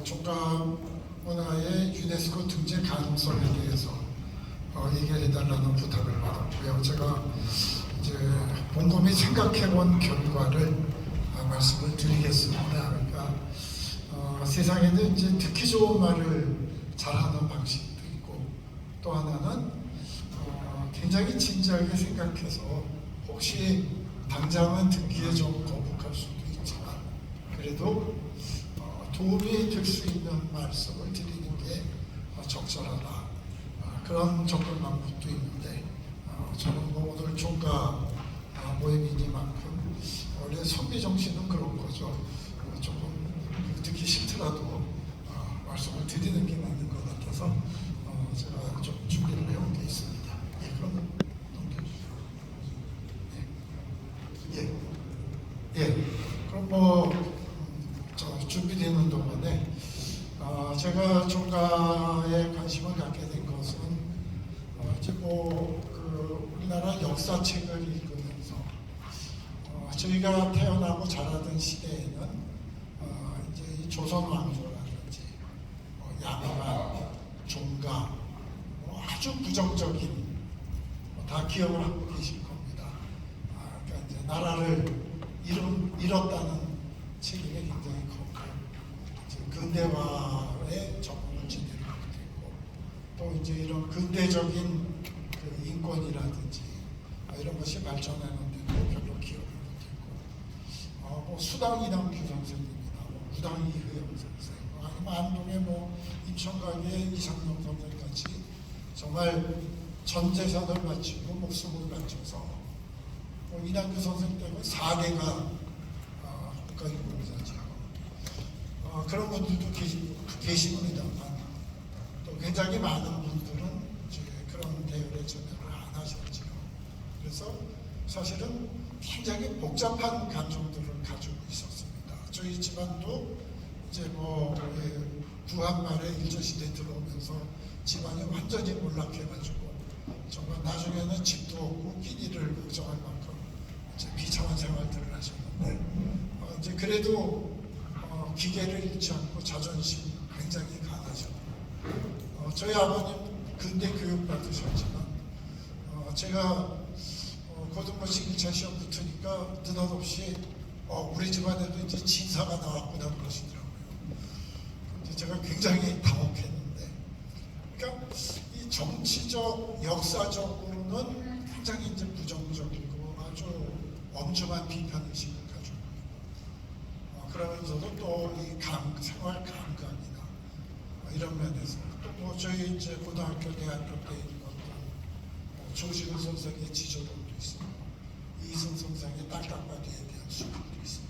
종가 문화의 유네스코 등재 가능성에 대해서 얘기해달라는 부탁을 받았고요. 제가 이제 곰곰이 생각해본 결과를 말씀을 드리겠습니다. 그러니까 세상에는 이제 듣기 좋은 말을 잘하는 방식도 있고, 또 하나는 굉장히 진지하게 생각해서 혹시 당장은 듣기에 좀 거북할 수도 있지만 그래도 도움이 될 수 있는 말씀을 드리는 게 적절하다. 그런 접근 방법도 있는데 저는 뭐 오늘 종가 모임이니만큼 원래 선비 정신은 그런 거죠. 조금 듣기 싫더라도 말씀을 드리는 게 맞는 것 같아서 제가 좀 준비를 해온 게 있습니다. 예, 그럼 넘겨주시죠. 예, 예. 그럼 준비되는 동안에 제가 종가에 관심을 갖게 된 것은 이제 우리나라 역사책을 읽으면서 저희가 태어나고 자라던 시대에는 이제 이 조선 왕조라든지 양반, 종가 아주 부정적인 다 기억을 하고 계실 겁니다. 그러니까 이제 나라를 잃었다는 책임이 굉장히 컸고 근대화에 적응을 제대로 못했고 또 이제 이런 근대적인 그 인권이라든지 이런 것이 발전하는데도 별로 기여를 못했고 수당이당 교선생님이나 무당이의영 선생 아니면 안동의 임천각의 이상용 선생 같이 정말 전 재산을 바치고 목숨을 바쳐서 이낙규 선생 때문에 4대가 국가인권위원장 그런 분들도 계십니다만 또 굉장히 많은 분들은 이제 그런 대열에 전혀를 안 하셨죠. 그래서 사실은 굉장히 복잡한 감정들을 가지고 있었습니다. 저희 집안도 이제 구한 말에 일제시대 들어오면서 집안이 완전히 몰락해가지고 정말 나중에는 집도 없고 끼니를 걱정할 만큼 이제 비참한 생활들을 하셨는데 이제 그래도 기계를 잃지 않고 자존심 굉장히 강하죠. 저희 아버님 근대 교육 받으셨지만 제가 고등고시 1차 시험 붙으니까 느닷없이 우리 집안에도 이제 진사가 나왔구나 그러시더라고요. 이제 제가 굉장히 당혹했는데, 그러니까 이 정치적, 역사적으로는 굉장히 이제 부정적이고 아주 엄중한 비판의식을 가지고 있고, 그러면서도 또 이 생활 감각이나 이런 면에서 또 저희 이제 고등학교, 대학교 때 읽었던 조식은 선생의 지조론도 있고 이승 선생의 땅값바디에 대한 수업도 있고,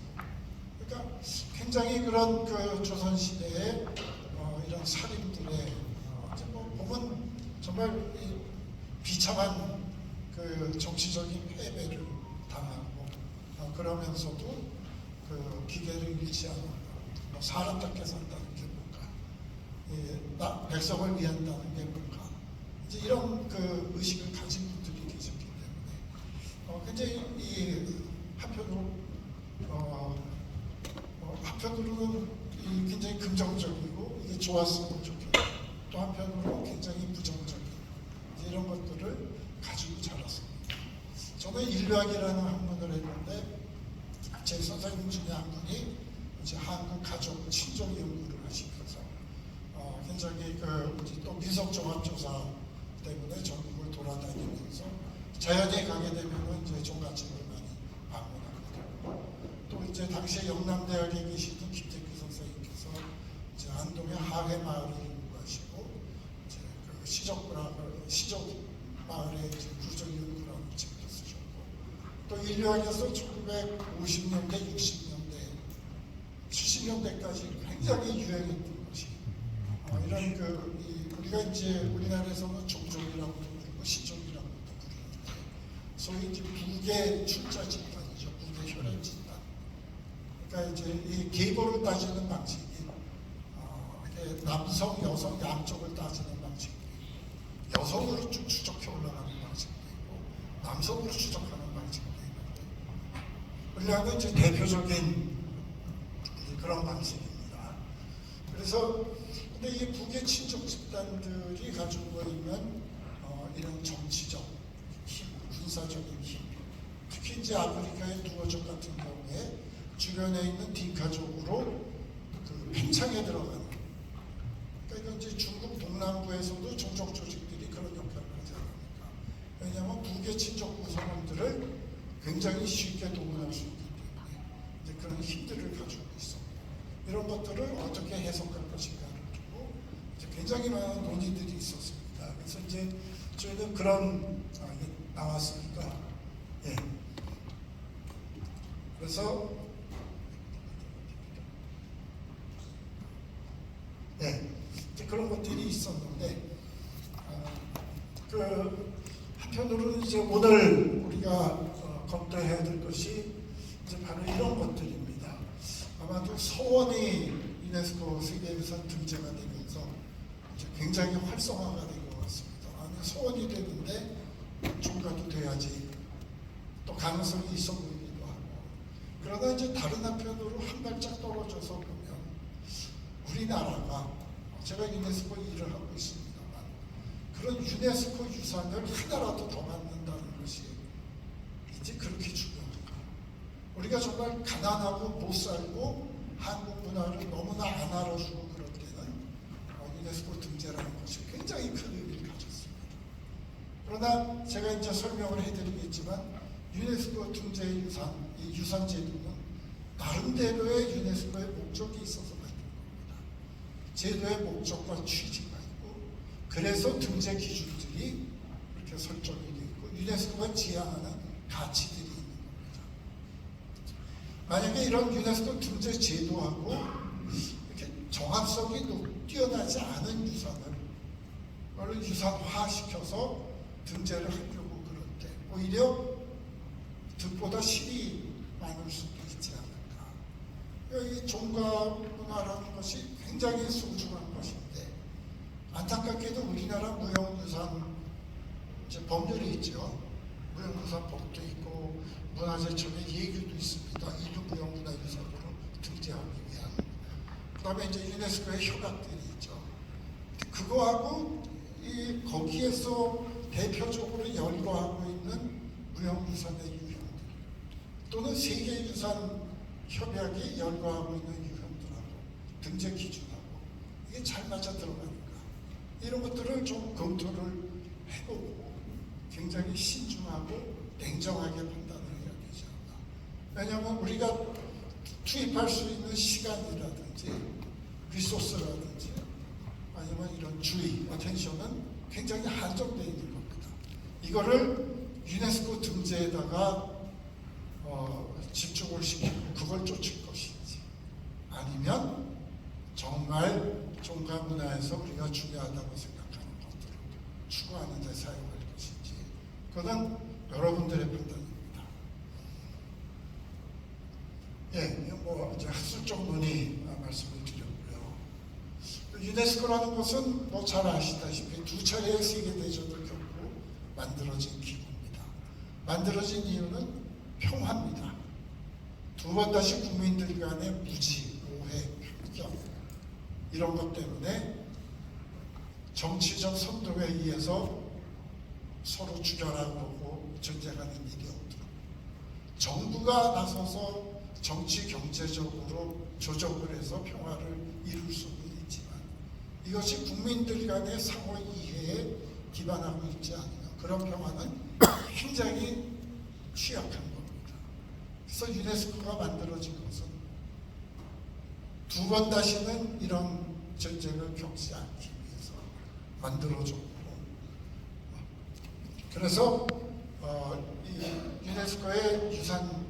그러니까 굉장히 그런 그 조선시대의 이런 살인들의 보면 정말 비참한 그 정치적인 패배를 당하고 그러면서도 그 기계를 잃지 않고 사람답게 산다는 게 뭔가, 백성을 위한다는 게 뭔가, 이제 이런 그 의식을 가진 분들이 계셨기 때문에 굉장히 한편으로는 굉장히 긍정적이고 이게 좋았으면 좋겠고, 또 한편으로 굉장히 부정적인 이런 것들을 가지고 자랐습니다. 저는 인류학이라는 학문을 했는데 제 선생님 중에 한 분이 이제 한국 가족 친족 연구를 하시면서 굉장히 또 민속종합조사 때문에 전국을 돌아다니면서 자연에 가게 되면은 이제 종갓집을 많이 방문하거든요. 또 이제 당시에 영남대학에 계시던 김태규 선생님께서 이제 안동의 하회 마을을 연구하시고 이제 그 시적 마을의 이제 구조 연구라는 책도 쓰셨고, 또 인류학에서 1950년대, 60년대, 70년대까지 굉장히 유행했던 것이 이런 우리가 이제 우리나라에서는 종족이라고도 부르고 시족이라고도 부르는데 소위 이제 북의 출자 집단이죠. 북의 혈연 집단. 그러니까 이제 이 계보를 따지는 방식이 남성, 여성 양쪽을 따지는 방식이 여성으로 쭉 추적해 올라가는 방식도 있고 남성으로 추적하는 방식도 있는데 우리나라는 이제 대표적인 그런 방식입니다. 그래서 근데 이 북의 친족 집단들이 가지고 있는 이런 정치적 힘, 군사적인 힘, 특히 이제 아프리카의 누어족 같은 경우에 주변에 있는 딩카족으로 그 팽창에 들어가는. 그러니까 이제 중국 동남부에서도 종족 조직들이 그런 역할을 하지 않습니까? 왜냐하면 북의 친족 구성원들을 굉장히 쉽게 동원할 수 있기 때문에 이제 그런 힘들을 가지고 있습니다. 이런 것들을 어떻게 해석할 것인가를 두고 이제 굉장히 많은 논의들이 있었습니다. 그래서 이제 저희는 그런 나왔으니까, 예. 그래서 예, 이제 그런 것들이 있었는데, 그 한편으로는 이제 오늘 우리가 검토해야 될 것이 이제 바로 이런 것들입니다. 아마도 서원이 유네스코 세계유산 등재가 되면서 이제 굉장히 활성화가 된 것 같습니다. 아니, 서원이 되는데 종가도 돼야지 또 가능성이 있어 보이기도 하고. 그러나 이제 다른 한편으로 한 발짝 떨어져서 보면 우리나라가, 제가 유네스코 일을 하고 있습니다만, 그런 유네스코 유산을 하나라도 더 만든다는 것이 이제 그렇게 중요한가. 우리가 정말 가난하고 못 살고 한국 문화를 너무나 안 알아주고 그럴 때는 유네스코 등재라는 것이 굉장히 큰 의미를 가졌습니다. 그러나 제가 이제 설명을 해드리겠지만 유네스코 등재 유산, 이 유산 제도는 나름대로의 유네스코의 목적이 있어서 만든 겁니다. 제도의 목적과 취지가 있고, 그래서 등재 기준들이 이렇게 설정이 되어 있고 유네스코가 지향하는 가치들이 있는 겁니다. 만약에 이런 유네스코 등재 제도하고 이렇게 정합성이 뛰어나지 않은 유산을 유산화시켜서 등재를 하려고 그럴 때 오히려 득보다 실이 많을 수도 있지 않을까. 이 종가 문화라는 것이 굉장히 소중한 것인데, 안타깝게도 우리나라 무형유산 이제 법률이 있죠. 무형유산 법도 있고 문화재청의 예규도 있습니다. 이도 무형문화유산으로 등재하기 위한. 그다음에 이제 유네스코의 협약들이 있죠. 그거하고 이 거기에서 대표적으로 연구하고 있는 무형유산의 유형들, 또는 세계유산 협약이 연구하고 있는 유형들하고 등재 기준하고 이게 잘 맞아 들어가니까 이런 것들을 좀 검토를 해보고 굉장히 신중하고 냉정하게 판단을 해야 되지 않나. 왜냐하면 우리가 투입할 수 있는 시간이라든지 리소스라든지 아니면 이런 주의, 어텐션은 굉장히 한정되어 있는 겁니다. 이거를 유네스코 등재에다가 집중을 시키고 그걸 쫓을 것인지, 아니면 정말 종가 문화에서 우리가 중요하다고 생각하는 것들을 추구하는 데 사용할 것인지, 그건 여러분들의 판단입니다. 예, 뭐 이제 학술적 논의 말씀을 드렸고요. 유네스코라는 것은 뭐 잘 아시다시피 두 차례의 세계대전을 겪고 만들어진 기구입니다. 만들어진 이유는 평화입니다. 두 번 다시 국민들 간의 무지, 오해, 편견 이런 것 때문에 정치적 선동에 의해서 서로 죽여라 그러고 전쟁하는 일이 없도록 정부가 나서서 정치 경제적으로 조정을 해서 평화를 이룰 수는 있지만 이것이 국민들 간의 상호 이해에 기반하고 있지 않으면 그런 평화는 굉장히 취약한 겁니다. 그래서 유네스코가 만들어진 것은 두 번 다시는 이런 전쟁을 겪지 않기 위해서 만들어졌고, 그래서 이 유네스코의 유산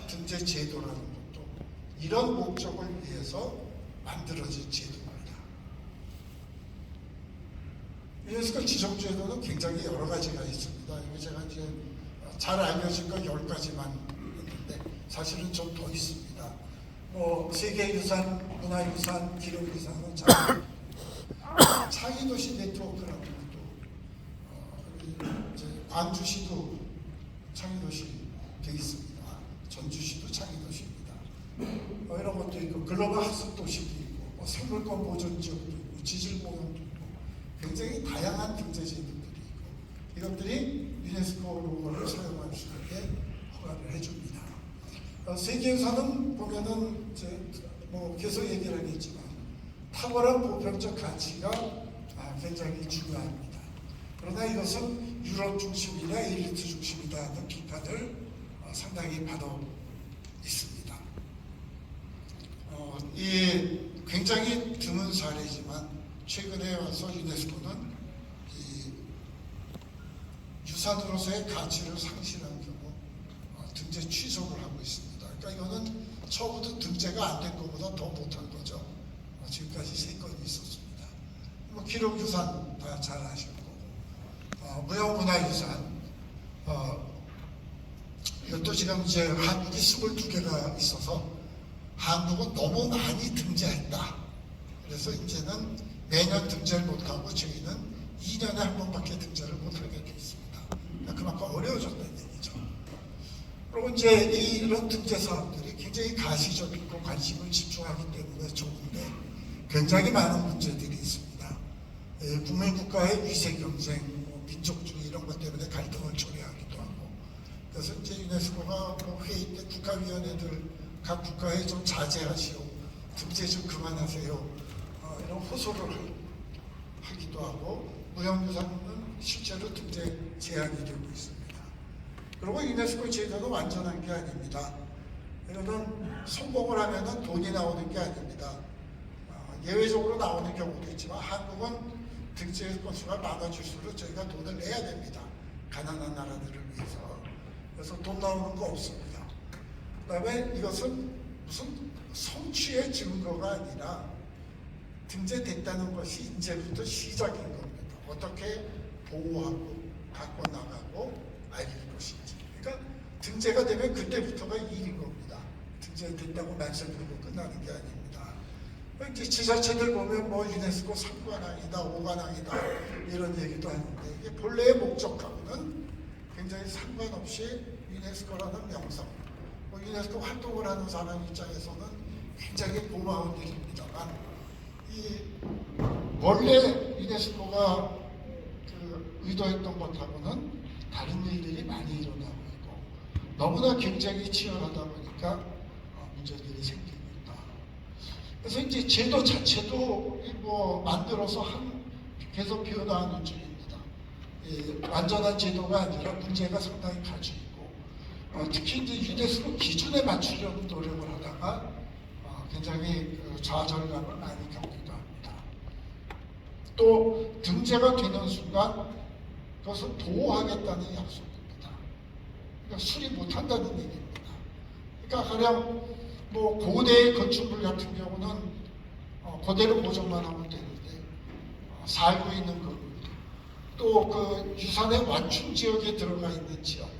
등재 제도라는 것도 이런 목적을 위해서 만들어진 제도입니다. 유네스코 지정 제도는 굉장히 여러 가지가 있습니다. 이거 제가 이제 잘 알려진 거 10가지만 했는데 사실은 좀 더 있습니다. 뭐 세계유산, 문화유산, 기록유산은 창의도시 네트워크라는 것도 이제 광주시도 창의도시 되어 있습니다. 전주시도 창의도시입니다. 이런 것도 있고 글로벌 학습도시도 있고 뭐 생물권 보존 지역도 있고 지질 공원도 있고 굉장히 다양한 등재 지역들이 있고 이것들이 유네스코 로고를 사용할 수 있게 허가를 해줍니다. 세계유산은 보면은 이제 뭐 계속 얘기를 하겠지만 탁월한 보편적 가치가 굉장히 중요합니다. 그러나 이것은 유럽 중심이나 엘리트 중심이다 하는 비판을 상당히 받아 있습니다. 이 굉장히 드문 사례지만 최근에 와서 유네스코는 이 유산으로서의 가치를 상실한 경우 등재 취소를 하고 있습니다. 그러니까 이거는 처음부터 등재가 안 된 것보다 더 못한 거죠. 지금까지 3건이 있었습니다. 뭐 기록유산 다 잘 아실 거고, 무형문화유산, 이것도 지금 이제 한국이 22개가 있어서 한국은 너무 많이 등재했다. 그래서 이제는 매년 등재를 못하고 저희는 2년에 한 번밖에 등재를 못하게 돼 있습니다. 그만큼 어려워졌다는 얘기죠. 그리고 이제 이런 등재 사업들이 굉장히 가시적이고 관심을 집중하기 때문에 좋은데 굉장히 많은 문제들이 있습니다. 국민국가의 위세 경쟁, 민족주의 이런 것 때문에 갈등을 초래하기도 하고, 그래서 이제 유네스코가 회의 때 국가위원회들 각 국가에 좀 자제하시오, 등재 좀 그만하세요, 이런 호소를 하기도 하고, 무형유산은 실제로 등재 제한이 되고 있습니다. 그리고 유네스코 제도는 완전한 게 아닙니다. 이거는 성공을 하면은 돈이 나오는 게 아닙니다. 예외적으로 나오는 경우도 있지만 한국은 등재 건수가 많아질수록 저희가 돈을 내야 됩니다. 가난한 나라들을 위해서. 그래서 돈 나오는 거 없습니다. 그 다음에 이것은 무슨 성취의 증거가 아니라 등재됐다는 것이 이제부터 시작인 겁니다. 어떻게 보호하고 갖고 나가고 알릴 것인지. 그러니까 등재가 되면 그때부터가 일인 겁니다. 등재됐다고 말씀 드리고 끝나는 게 아닙니다. 이제 지자체들 보면 뭐 유네스코 3관왕이다, 5관왕이다 이런 얘기도 하는데 이게 본래의 목적하고는 굉장히 상관없이 유네스코라는 명성, 유네스코 활동을 하는 사람 입장에서는 굉장히 고마운 일입니다만 이 원래 유네스코가 의도했던 것하고는 다른 일들이 많이 일어나고 있고 너무나 경쟁이 치열하다 보니까 문제들이 생기고 있다. 그래서 이제 제도 자체도 뭐 만들어서 계속 변화하는 중입니다. 완전한 제도가 아니라 문제가 상당히 가지고 있고 특히 이제 유네스코 기준에 맞추려는 노력을 하다가 굉장히 좌절감을 많이 겪기도 합니다. 또 등재가 되는 순간 그것을 보호하겠다는 약속입니다. 그러니까 수리 못한다는 얘기입니다. 그러니까 가령 뭐 고대의 건축물 같은 경우는 그대로 보존만 하면 되는데 살고 있는 건물, 또 그 유산의 완충 지역에 들어가 있는 지역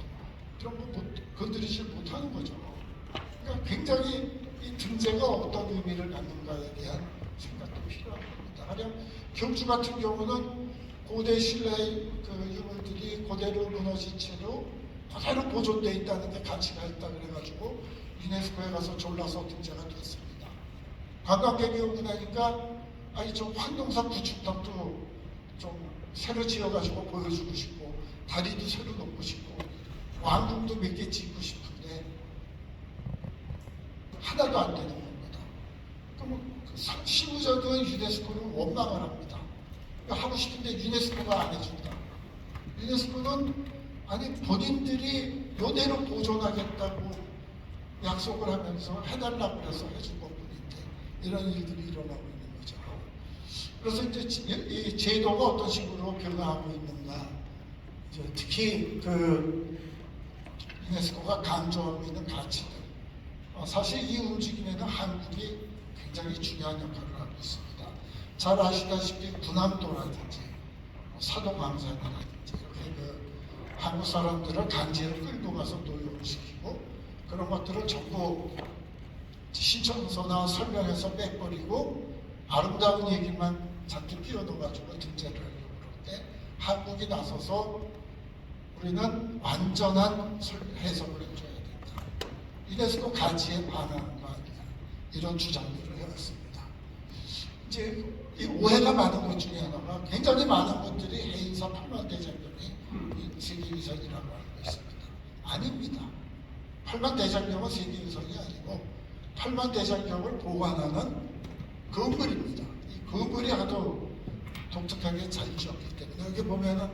이런 거 건드리지 못하는 거죠. 그러니까 굉장히 이 등재가 어떤 의미를 갖는가에 대한 생각도 필요한 겁니다. 가령 경주 같은 경우는 고대 신라의 유물들이 그대로 무너진 채로 그대로 보존되어 있다는 게 가치가 있다 그래가지고 유네스코에 가서 졸라서 등재가 됐습니다. 관광객이 오고 나니까 저 황동산 구축탑도 좀 새로 지어가지고 보여주고 싶고 다리도 새로 놓고 싶고 왕궁도 몇 개 짓고 싶은데 하나도 안 되는 겁니다. 그럼 실무자들은 유네스코는 원망을 합니다. 하고 싶은데 유네스코가 안 해준다. 유네스코는 본인들이 이대로 보존하겠다고 약속을 하면서 해달라고 해서 해준 것뿐인데 이런 일들이 일어나고 있는 거죠. 그래서 이제 이 제도가 어떤 식으로 변화하고 있는가, 이제 특히 유네스코가 강조하고 있는 가치들, 사실 이 움직임에는 한국이 굉장히 중요한 역할을 하고 있습니다. 잘 아시다시피 군함도라든지 사도광산이라든지 이렇게 한국 사람들을 강제로 끌고 가서 노역을 시키고 그런 것들을 전부 신청서나 설명해서 빼버리고 아름다운 얘기만 잔뜩 끼워넣어가지고 등재를 하려고 그럴 때 한국이 나서서 우리는 완전한 해석을 해줘야 된다. 유네스코 가치에 반하는 거 아니냐 이런 주장들을 해왔습니다. 이제 이 오해가 많은 것 중에 하나가 굉장히 많은 분들이 해인사 8만 대장경이 세계유산이라고 알고 있습니다. 아닙니다. 8만 대장경은 세계유산이 아니고 8만 대장경을 보관하는 건물입니다. 이 건물이 아주 독특하게 잘 지었기 때문에 여기 보면은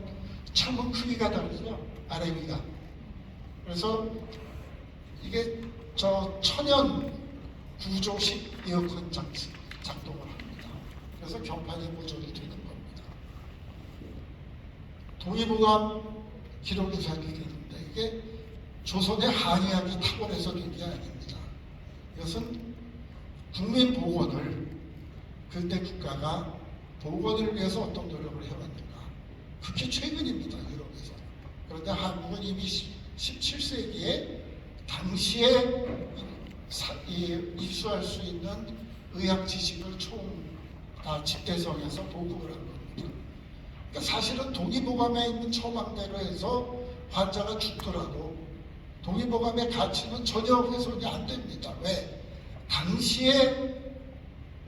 창문 크기가 다르죠. 아래 위가. 그래서 이게 저 천연 구조식 에어컨 작동을 합니다. 그래서 경판이 보존이 되는 겁니다. 동의보감 기록유산이 되는데 이게 조선의 한의학이 탁월해서 된 게 아닙니다. 이것은 국민 보건을 근대 국가가 보건을 위해서 어떤 노력을 해왔는가. 그게 최근입니다. 유럽에서. 그런데 한국은 이미 17세기에 당시에 입수할 수 있는 의학 지식을 총 다 집대성해서 보급을 한 겁니다. 그러니까 사실은 동의보감에 있는 처방대로 해서 환자가 죽더라도 동의보감의 가치는 전혀 훼손이 안 됩니다. 왜? 당시에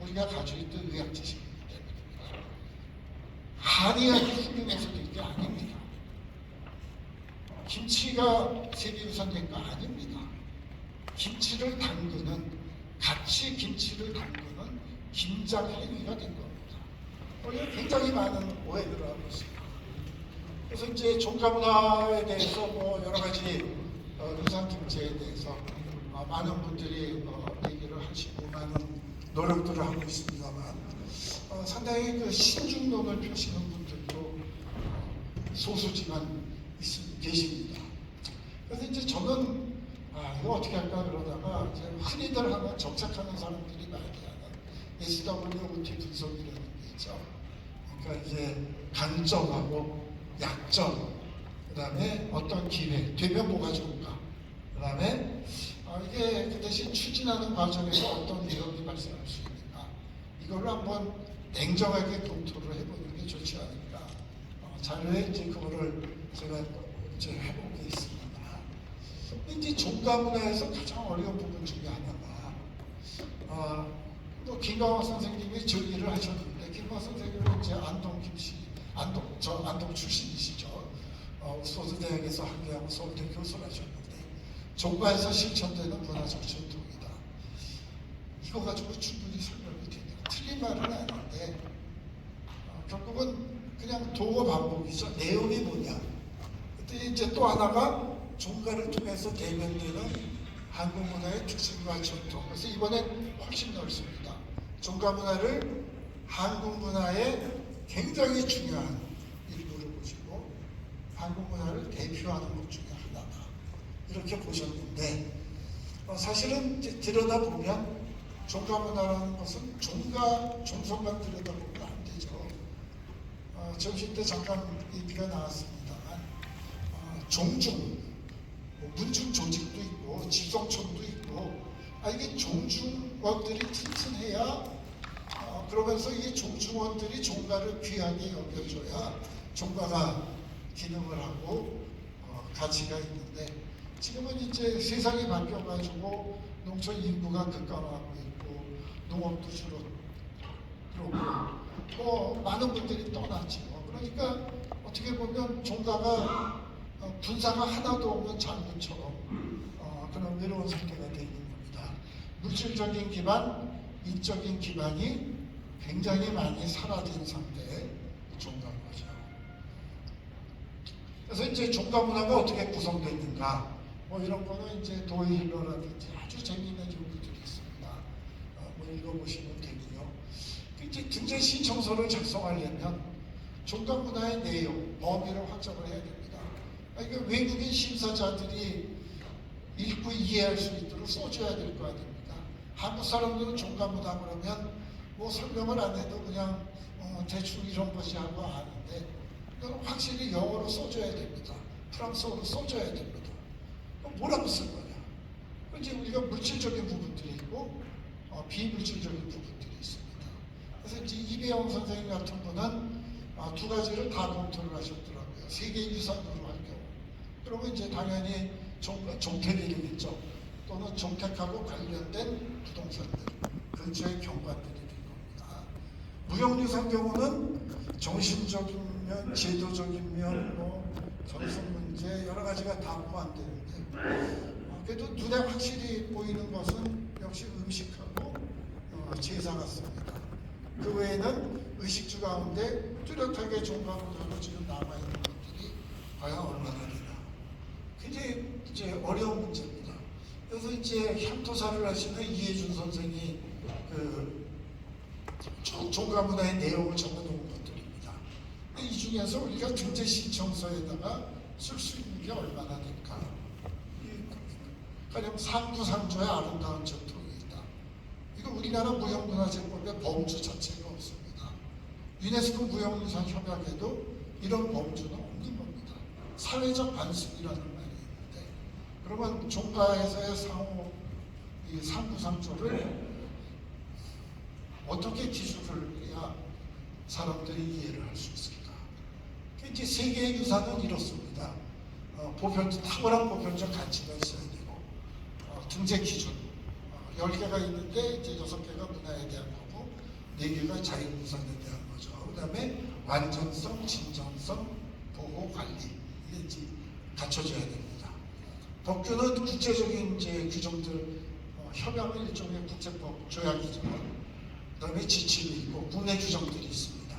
우리가 가지고 있던 의학 지식이기 때문입니다. 한의학이 훌륭해서 된 게 아닙니다. 김치가 세계유산 된 거 아닙니다. 김치를 담그는, 같이 김치를 담그는 김장 행위가 된 겁니다. 굉장히 많은 오해들을 하고 있습니다. 그래서 이제 종가문화에 대해서 뭐 여러 가지 유산 김치에 대해서 많은 분들이 얘기를 하시고 많은 노력들을 하고 있습니다만 상당히 그 신중론을 펴시는 분들도 소수지만 계십니다. 그래서 이제 저는 이거 어떻게 할까 그러다가 이제 흔히들 하는 정착하는 사람들이 많이 하는 SWOT 분석이라는 게 있죠. 그러니까 이제 강점하고 약점, 그 다음에 어떤 기회, 되면 뭐가 좋은가, 그 다음에 이게 그 대신 추진하는 과정에서 어떤 위험이 발생할 수 있는가, 이걸로 한번 냉정하게 검토를 해보는 게 좋지 않을까. 자료에 이제 그거를 제가 이제 해본 게 있습니다. 이제 종가문화에서 가장 어려운 부분 중에 하나가 또 김광호 선생님이 저기를 하셨는데 김광호 선생님은 이제 안동 출신이시죠. 소수대학에서 학교하고 서울대 교수를 하셨는데 종가에서 실천되는 문화적 전통이다. 이거 가지고 충분히 설명이 됩니다. 틀린 말은 아닌데 결국은 그냥 도어 반복이죠. 내용이 뭐냐. 그때 이제 또 하나가 종가를 통해서 대변되는 한국 문화의 특징과 전통. 그래서 이번엔 훨씬 넓습니다. 종가 문화를 한국 문화의 굉장히 중요한 일부를 보시고 한국 문화를 대표하는 것 중에 하나다. 이렇게 보셨는데 사실은 이제 들여다보면 종가 문화라는 것은 종성만 들여다보면 안 되죠. 점심 때 잠깐 얘기가 나왔습니다만 종중, 문중 조직도 있고 지성촌도 있고 이게 종중원들이 튼튼해야 그러면서 이 종중원들이 종가를 귀하게 여겨줘야 종가가 기능을 하고 가치가 있는데 지금은 이제 세상이 바뀌어가지고 농촌 인구가 급감하고 있고 농업도 줄어들고 또 많은 분들이 떠났죠. 그러니까 어떻게 보면 종가가 분사가 하나도 없는 장군처럼 그런 외로운 상태가 되어 있는 겁니다. 물질적인 기반, 인적인 기반이 굉장히 많이 사라진 상태의 종가인 거죠. 그래서 이제 종가 문화가 어떻게 구성됐는가, 뭐 이런 거는 이제 도일러라든지 아주 재미있는 연구들이 있습니다. 읽어보시면 되고요. 이제 등재 신청서를 작성하려면 종가 문화의 내용, 범위를 확정을 해야 됩니다. 그러니까 외국인 심사자들이 읽고 이해할 수 있도록 써줘야 될 거 아닙니까? 한국 사람들은 종가 문화 그러면 뭐 설명을 안 해도 그냥 대충 이런 것이 하고 아는데 이건 확실히 영어로 써줘야 됩니다. 프랑스어로 써줘야 됩니다. 그럼 뭐라고 쓸 거냐? 이제 우리가 물질적인 부분들이 있고 비물질적인 부분들이 있습니다. 그래서 이제 이배영 선생님 같은 분은 두 가지를 다 검토를 하셨더라고요. 세계유산으로 할 경우. 그러면 이제 당연히 종택이겠죠. 또는 종택하고 관련된 부동산들, 근처의 경관들이 될 겁니다. 무형유산 경우는 정신적인 면, 제도적인 면, 전속 문제 여러 가지가 다 포함되는데 그래도 눈에 확실히 보이는 것은 역시 음식하고 제사 같습니다. 그 외에는 의식주 가운데 뚜렷하게 종가보다도 지금 남아있는 것들이 과연 얼마나 되나. 굉장히 이제 어려운 문제입니다. 그래서 이제 향토사를 하시는 이해준 선생이 그 종가문화의 내용을 적어놓은 것들입니다. 이 중에서 우리가 등재 신청서에다가 쓸 수 있는 게 얼마나 될까? 가령 상부상조의 아름다운 전통이 있다. 이거 우리나라 무형문화재법의 범주 자체가 없습니다. 유네스코 무형유산 협약에도 이런 범주는 없는 겁니다. 사회적 반습이라는 말이 있는데, 그러면 종가에서의 상호 이 상부상조를 어떻게 기술을 해야 사람들이 이해를 할 수 있을까? 이제 세계의 유산은 이렇습니다. 탁월한 보편적 가치가 있어야 되고, 등재 기준 10개가 있는데 이제 6개가 문화에 대한 거고 4개가 자연유산에 대한 거죠. 그 다음에 완전성, 진정성, 보호, 관리 이게 이제 갖춰져야 됩니다. 법규는 국제적인 이제 규정들, 협약은 일종의 국제법 조약이죠. 그 다음에 지침이 있고 국내 규정들이 있습니다.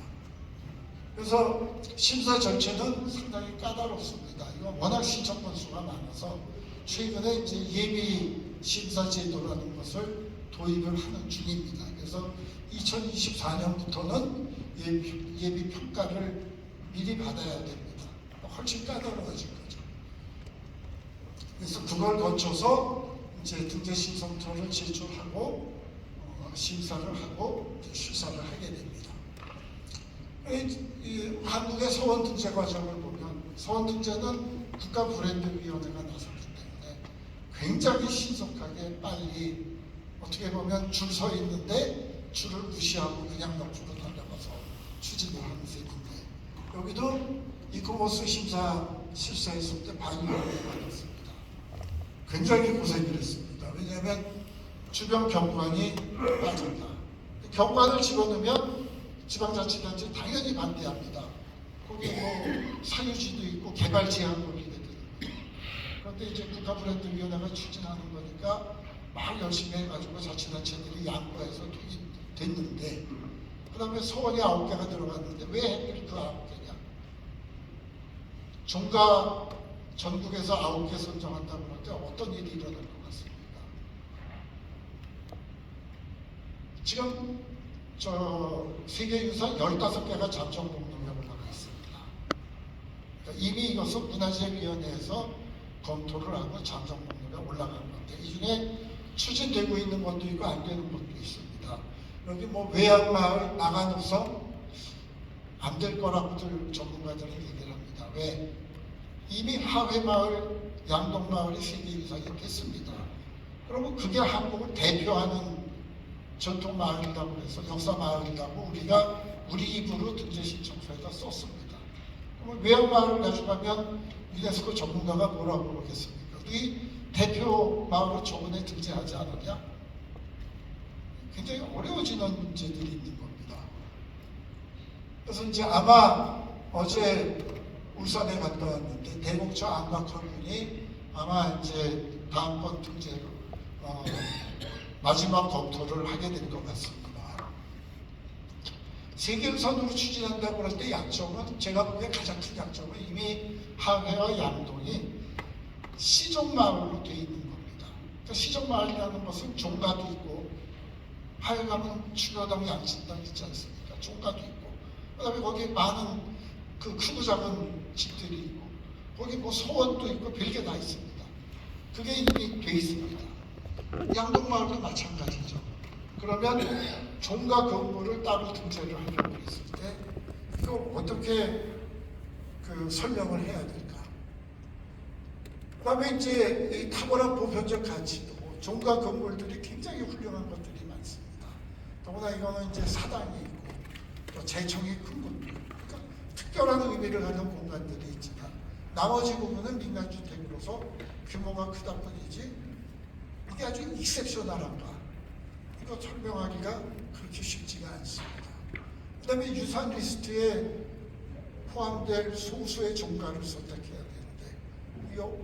그래서 심사 절차는 상당히 까다롭습니다. 이거 워낙 신청 건수가 많아서 최근에 이제 예비 심사 제도라는 것을 도입을 하는 중입니다. 그래서 2024년부터는 예비 평가를 미리 받아야 됩니다. 훨씬 까다로워진 거죠. 그래서 그걸 거쳐서 이제 등재 신청서를 제출하고 심사를 하고 실사를 하게 됩니다. 한국의 서원 등재 과정을 보면 서원 등재는 국가 브랜드위원회가 나섰기 때문에 굉장히 신속하게 빨리 어떻게 보면 줄 서 있는데 줄을 무시하고 그냥 옆으로 달려가서 추진을 하는 셈인데 여기도 이코머스 심사 실사했을 때 반영을 받았습니다. 굉장히 고생을 했습니다. 왜냐하면 주변 경관이 빠졌다. 경관을 집어넣으면 지방자치단체 당연히 반대합니다. 거기 뭐 사유지도 있고 개발 제한 권리거든요. 그런데 이제 국가브랜드위원회가 추진하는 거니까 막 열심히 해가지고 자치단체들이 양보해서 됐는데 그 다음에 서원이 9개가 들어갔는데 왜 하필 그 9개냐? 종가 전국에서 9개 선정한다고 할 때 어떤 일이 일어날 것 같습니다. 지금 세계유산 15개가 잠정 목록에 올라가 있습니다. 그러니까 이미 이것은 문화재위원회에서 검토를 하고 잠정 목록에 올라간 건데 이 중에 추진되고 있는 것도 있고 안 되는 것도 있습니다. 여기 뭐 외양마을 나간우성 안 될 거라고들 전문가들은 얘기를 합니다. 왜? 이미 하회마을, 양동마을이 세계유산이 됐습니다. 그러면 그게 한국을 대표하는 전통마을이라고 해서 역사마을이라고 우리가 우리 입으로 등재 신청서에다 썼습니다. 그러면 외양마을을 가져가면 유네스코 전문가가 뭐라고 그러겠습니까? 이 대표 마을로 저번에 등재하지 않았냐? 굉장히 어려워지는 문제들이 있는 겁니다. 그래서 이제 아마 어제 울산에 갔다 왔는데 대목초 안각학군이 아마 이제 다음번 등재로 마지막 검토를 하게 될 것 같습니다. 세계유산으로 추진한다고 할 때 약점은 제가 보기에 가장 큰 약점은 이미 하회와 양동이 시종마을로 되어 있는 겁니다. 그러니까 시종마을이라는 것은 종가도 있고 하회 가면 추교당, 양신당 있지 않습니까? 종가도 있고 그 다음에 거기에 많은 그 크고 작은 집들이 있고 거기 뭐 소원도 있고 별게 다 있습니다. 그게 이미 돼 있습니다. 양동마을도 마찬가지죠. 그러면 종가 건물을 따로 등재를 하려고 했을 때 이거 어떻게 설명을 해야 될까? 그다음에 이제 이 탁월한 보편적 가치도 종가 건물들이 굉장히 훌륭한 것들이 많습니다. 더구나 이거는 이제 사당이 있고 또 재청이 큰 곳도 있고 그러니까 특별한 의미를 하는 공간들이 있지만 나머지 부분은 민간주택으로서 규모가 크다 뿐이지 이게 아주 익셉셔널한가 이거 설명하기가 그렇게 쉽지가 않습니다. 그다음에 유산 리스트에 포함될 소수의 종가를 선택해야 되는데 이거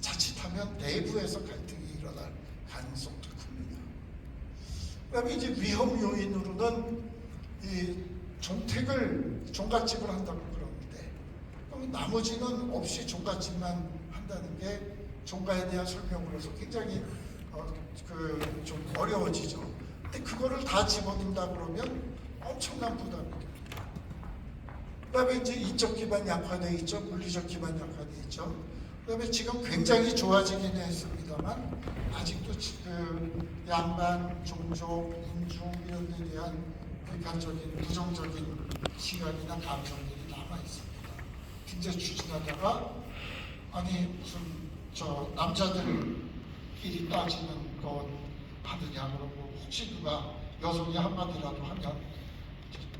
자칫하면 내부에서 갈등이 일어날 가능성도 큽니다. 그다음에 이제 위험 요인으로는 이 종갓집을 한다고 그러는데 그럼 나머지는 없이 종갓집만 한다는 게 종가에 대한 설명으로서 굉장히 좀 어려워지죠. 근데 그거를 다 집어넣는다 그러면 엄청난 부담이 됩니다. 그다음에 이제 이적 기반 약화돼 있죠. 물리적 기반 약화돼 있죠. 그다음에 지금 굉장히 좋아지긴 했습니다만 아직도 그 양반, 종족, 인종 이런 데 대한 비판적인 부정적인 시각이나 감정들이 남아 있습니다. 굉장히 추진하다가 아니 무슨 남자들끼리 따지는 것 하느냐 그러고 혹시 누가 여성이 한마디라도 하면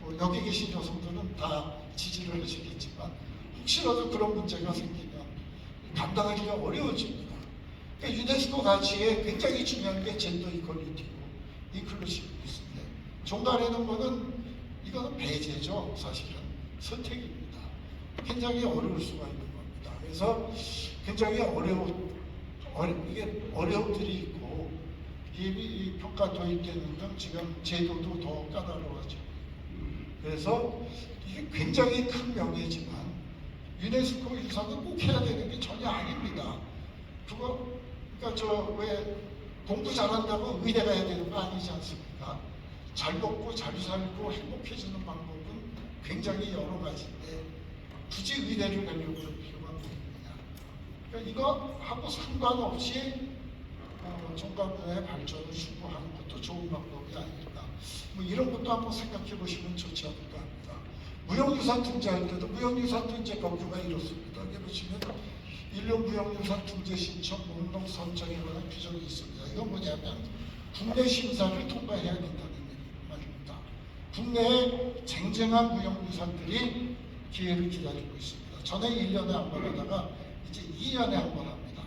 뭐 여기 계신 여성들은 다 지지를 하시겠지만 혹시라도 그런 문제가 생기면 감당하기가 어려워집니다. 그러니까 유네스코 가치에 굉장히 중요한 게 젠더 이퀄리티고 인클루시브니스인데 종가라는 거는 이거는 배제죠. 사실은 선택입니다. 굉장히 어려울 수가 있는 겁니다. 그래서 굉장히 이게 어려움들이 있고 이 평가 도입되는 등 지금 제도도 더 까다로워지고 그래서 이게 굉장히 큰 명예지만 유네스코 유산은 꼭 해야 되는 게 전혀 아닙니다. 그러니까 왜 공부 잘한다고 의대 가야 되는 거 아니지 않습니까? 잘 먹고 잘 살고 행복해지는 방법은 굉장히 여러 가지인데 굳이 의대를 가려고 할 필요가 없느냐. 그러니까 이거하고 상관없이 종가문화의 발전을 추구하는 것도 좋은 방법이 아닐까. 뭐 이런 것도 한번 생각해 보시면 좋지 않을까 합니다. 무형유산 등재할 때도 무형유산 등재 법규가 이렇습니다. 여기 보시면 인류 무형유산 등재 신청 목록 선정에 관한 규정이 있습니다. 이건 뭐냐면 국내 심사를 통과해야 된다는 말입니다. 국내에 쟁쟁한 무형유산들이 기회를 기다리고 있습니다. 전에 1년에 한 번 하다가 이제 2년에 한 번 합니다.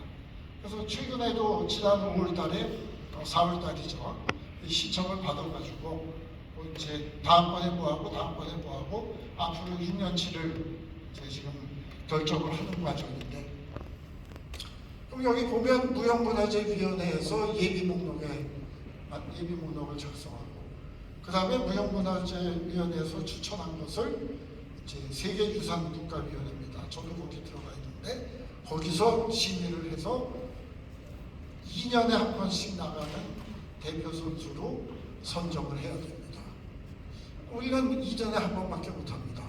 그래서 최근에도 지난 5월 달에 4월 달이죠. 신청을 받아가지고 이제 다음번에 뭐하고 다음번에 뭐하고 앞으로 6년치를 지금 결정을 하는 과정인데 그럼 여기 보면 무형문화재위원회에서 예비 목록을 작성하고 그 다음에 무형문화재위원회에서 추천한 것을 이제 세계유산국가위원회입니다. 저도 거기 들어가 있는데 거기서 심의를 해서 2년에 한 번씩 나가는 대표 선수로 선정을 해야 됩니다. 우리는 2년에 한 번밖에 못합니다.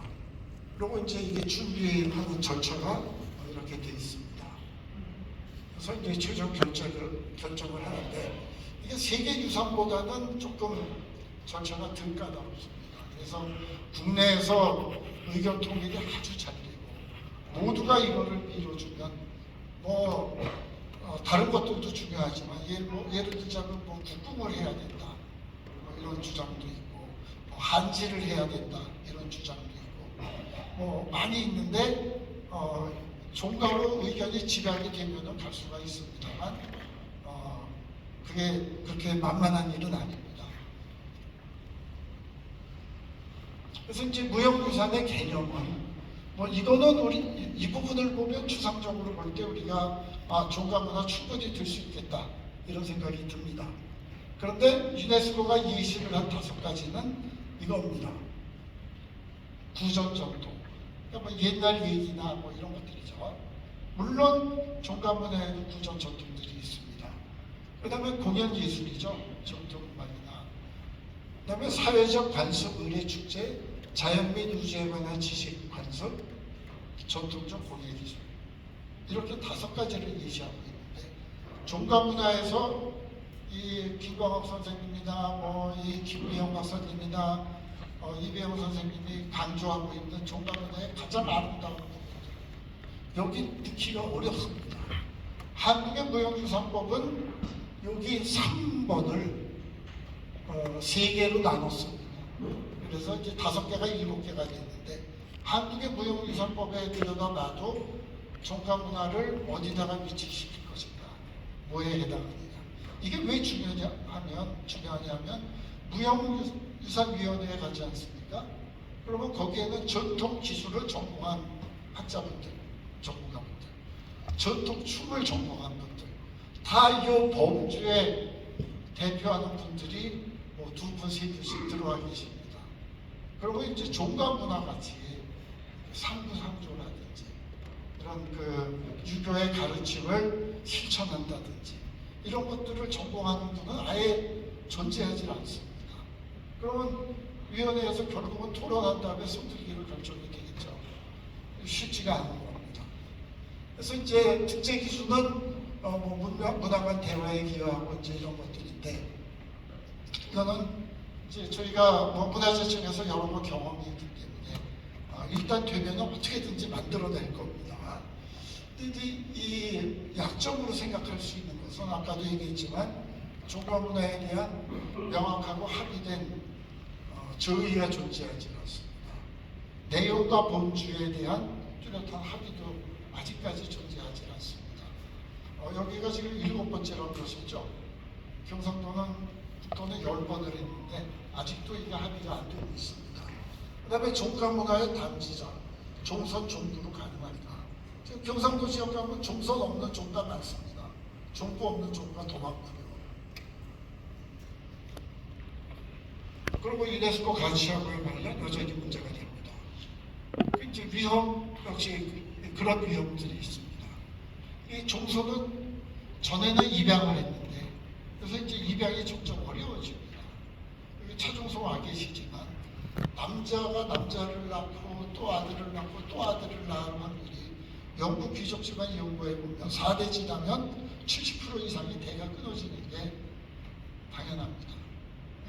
그리고 이제 이게 준비하는 절차가 이렇게 돼 있습니다. 그래서 이제 최종 결정을 하는데 이게 세계유산보다는 조금 절차가 덜 까다롭습니다. 그래서 국내에서 의견 통일이 아주 잘 되고 모두가 이거를 밀어주면 다른 것들도 중요하지만 예를 들자면 국궁을 해야 된다 이런 주장도 있고 한지를 해야 된다 이런 주장도 있고 많이 있는데 종가로 의견이 집약이 되면 갈 수가 있습니다만 그게 그렇게 만만한 일은 아닙니다. 그래서 이제 무형유산의 개념은 이거는 우리 이 부분을 보면 추상적으로 볼 때 우리가 종가문화 충분히 들 수 있겠다 이런 생각이 듭니다. 그런데 유네스코가 예시를 한 5가지는 이겁니다. 구전 정도. 그러니까 옛날 얘기나 이런 것들이죠. 물론 종가문화에도 구전 전통들이 있습니다. 그 다음에 공연 예술이죠. 전통음악이나. 그 다음에 사회적 관습, 의례, 축제, 자연 및 우주에 관한 지식 관습, 전통적 공예 기술. 이렇게 5가지를 예시하고 있는데 종가문화에서 이 김광옥 선생님이나 이 김미영 박사님이나 이배영 선생님이 강조하고 있는 종가문화의 가장 아름다운 부분들 여기 넣기가 어렵습니다. 한국의 무형유산법은 여기 3번을 3개로 나눴습니다. 그래서 이제 5개가 7개가 됐는데 한국의 무형유산법에 들여다봐도 종가문화를 어디다가 위치시킬 것인가, 뭐에 해당하느냐. 이게 왜 중요하냐면 무형유산 유산위원회에 가지 않습니까? 그러면 거기에는 전통 기술을 전공한 학자분들, 전문가분들, 전통 춤을 전공한 분들, 다 이 범주에 대표하는 분들이 뭐 2분, 3분씩 들어와 계십니다. 그리고 이제 종가문화 같이 상부상조라든지 이런 그 유교의 가르침을 실천한다든지 이런 것들을 전공하는 분은 아예 존재하지 않습니다. 그러면 위원회에서 결국은 토론한 다음에 손들기로 결정이 되겠죠. 쉽지가 않은 겁니다. 그래서 이제 특제 기술은 뭐 문화관 대화에 기여하고 이제 이런 것들인데, 이거는 이제 저희가 뭐 문화재청에서 여러 번 경험이 있기 때문에 일단 되면 어떻게든지 만들어낼 겁니다. 근데 이제 이 약점으로 생각할 수 있는 것은 아까도 얘기했지만 종가문화에 대한 명확하고 합의된 저의가 존재하지 않습니다. 내용과 본주에 대한 뚜렷한 합의도 아직까지 존재하지 않습니다. 여기가 지금 7번째라는 것이죠. 경상도는 국도는 10번을 했는데 아직도 이게 합의가 안 되고 있습니다. 그 다음에 종가문화의 단지자, 종선 종부로 가능하니까. 지금 경상도 지역 가면 종선 없는 종가 많습니다. 종부 없는 종가 더 많고요. 그리고 유네스코 가치하고야말로 여전히 문제가 됩니다. 이제 위험 역시 그런 위험들이 있습니다. 이 종소는 전에는 입양을 했는데, 그래서 이제 입양이 점점 어려워집니다. 여기 차종소 와 계시지만 남자가 남자를 낳고 또 아들을 낳고 또 아들을 낳은 확률이 영국 귀족 집안 연구해 보면 4대 지나면 70% 이상이 대가 끊어지는 게 당연합니다.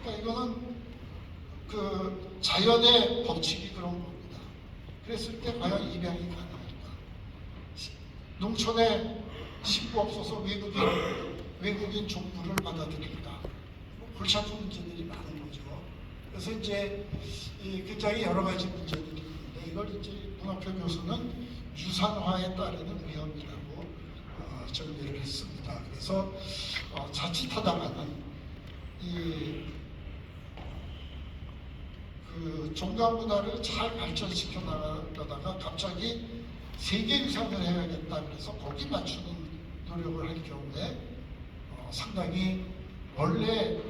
그러니까 이거는 그 자연의 법칙이 그런 겁니다. 그랬을 때 과연 입양이 가능할까? 농촌에 식구 없어서 외국인 종부를 받아들일까? 뭐 골치 아픈 문제들이 많은 거죠. 그래서 이제 굉장히 여러 가지 문제들이 있는데, 이걸 이제 문학표 교수는 유산화에 따르는 위험이라고 정리를 했습니다. 그래서 자칫하다가는 그 종가문화를 잘 발전시켜 나가다가 갑자기 세계 유산을 해야겠다 그래서 거기 맞추는 노력을 할 경우에 상당히 원래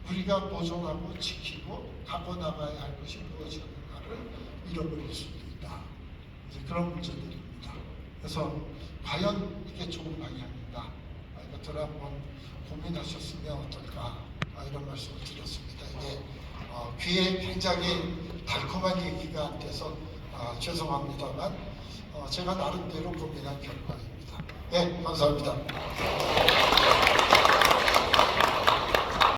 우리가 보존하고 지키고 갖고 나가야 할 것이 무엇이었는가를 잃어버릴 수도 있다. 이제 그런 문제들입니다. 그래서 과연 이게 좋은 방향인가? 이것들을 한번 고민하셨으면 어떨까? 이런 말씀을 드렸습니다. 이게 귀에 굉장히 달콤한 얘기가 안 돼서 죄송합니다만 제가 나름대로 고민한 결과입니다. 네, 감사합니다.